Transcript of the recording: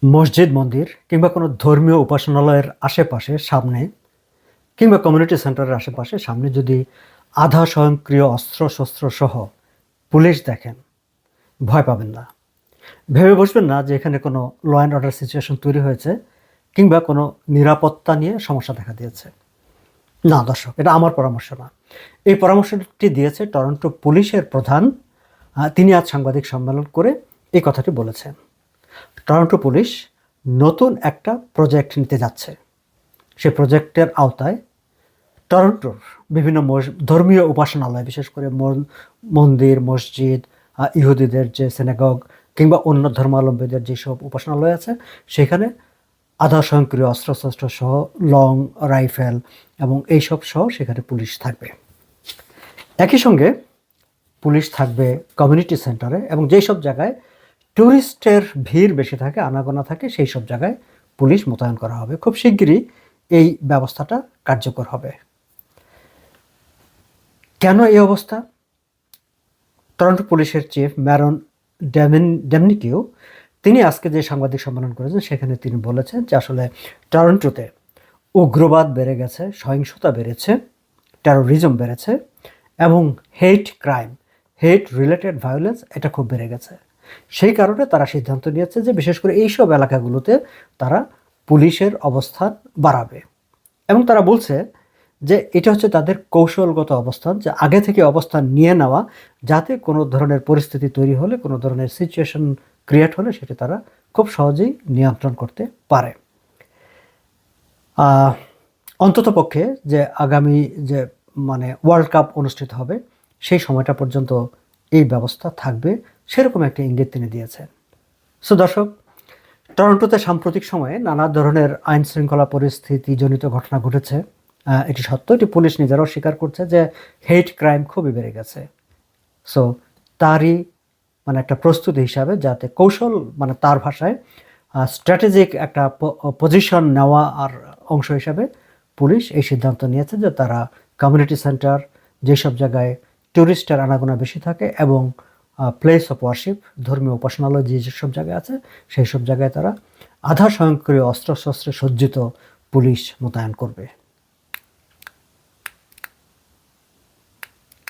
মসজিদ মন্দির কিংবা কোনো ধর্মীয় উপাসনালয়ের আশেপাশে সামনে কিংবা কমিউনিটি সেন্টারের আশেপাশে সামনে যদি আধা স্বয়ংক্রিয় অস্ত্রশস্ত্র সহ পুলিশ দেখেন, ভয় পাবেন না। ভেবে বসবেন না যে এখানে কোনো ল অ্যান্ড অর্ডার সিচুয়েশন তৈরি হয়েছে কিংবা কোনো নিরাপত্তা নিয়ে সমস্যা দেখা দিয়েছে। না দর্শক, এটা আমার পরামর্শ না। এই পরামর্শটি দিয়েছে টরন্টো পুলিশের প্রধান। তিনি আজ সাংবাদিক সম্মেলন করে এই কথাটি বলেছেন। টরন্টো পুলিশ নতুন একটা প্রজেক্ট নিতে যাচ্ছে। সেই প্রজেক্টের আওতায় টরন্টোর বিভিন্ন ধর্মীয় উপাসনালয়, বিশেষ করে মন্দির, মসজিদ, ইহুদিদের যে সিনাগগ কিংবা অন্য ধর্মাবলম্বীদের যেসব উপাসনালয় আছে, সেখানে আধা স্বয়ংক্রিয় অস্ত্রশস্ত্র সহ লং রাইফেল এবং এইসব সহ সেখানে পুলিশ থাকবে। একই সঙ্গে পুলিশ থাকবে কমিউনিটি সেন্টারে এবং যেই সব জায়গায় ট্যুরিস্টের ভিড় বেশি থাকে, আনাগোনা থাকে, সেই সব জায়গায় পুলিশ মোতায়েন করা হবে। খুব শিগগিরই এই ব্যবস্থাটা কার্যকর হবে। কেন এই অবস্থা? টরন্টো পুলিশের চিফ ম্যারন ডেমনিকিউ তিনি আজকে যে সাংবাদিক সম্মেলন করেছেন সেখানে তিনি বলেছেন যে আসলে টরন্টোতে উগ্রবাদ বেড়ে গেছে, সহিংসতা বেড়েছে, টেরোরিজম বেড়েছে এবং হেট রিলেটেড ভায়োলেন্স এটা খুব বেড়ে গেছে। সেই কারণে তারা সিদ্ধান্ত নিয়েছে যে বিশেষ করে এইসব এলাকাগুলোতে তারা পুলিশের অবস্থান বাড়াবে এবং তারা বলছে যে এটা হচ্ছে তাদের কৌশলগত অবস্থান, যে আগে থেকে অবস্থান নিয়ে নেওয়া, যাতে কোনো ধরনের পরিস্থিতি তৈরি হলে, কোনো ধরনের সিচুয়েশন ক্রিয়েট হলে সেটা তারা খুব সহজেই নিয়ন্ত্রণ করতে পারে। অন্ততপক্ষে যে আগামী যে ওয়ার্ল্ড কাপ অনুষ্ঠিত হবে সেই সময়টা পর্যন্ত এই ব্যবস্থা থাকবে, সেরকম একটা ইঙ্গিত তিনি দিয়েছেন। সো দর্শক, টরন্টোতে সাম্প্রতিক সময়ে নানা ধরনের আইন শৃঙ্খলা পরিস্থিতিজনিত ঘটনা ঘটেছে। এটি সত্য, এটি পুলিশ নিজেরাও স্বীকার করছে যে হেট ক্রাইম খুবই বেড়ে গেছে। সো তারই একটা প্রস্তুতি হিসাবে, যাতে কৌশল তার ভাষায় স্ট্র্যাটেজিক একটা পজিশন নেওয়া আর অংশ হিসাবে পুলিশ এই সিদ্ধান্ত নিয়েছে যে তারা কমিউনিটি সেন্টার, যেসব জায়গায় ট্যুরিস্টের আনাগোনা বেশি থাকে এবং প্লেস অফ ওয়ার্শিপ, ধর্মীয় উপাসনালয় যেসব জায়গায় আছে, সেই সব জায়গায় তারা আধা স্বয়ংক্রিয় অস্ত্রশস্ত্রে সজ্জিত পুলিশ মোতায়েন করবে।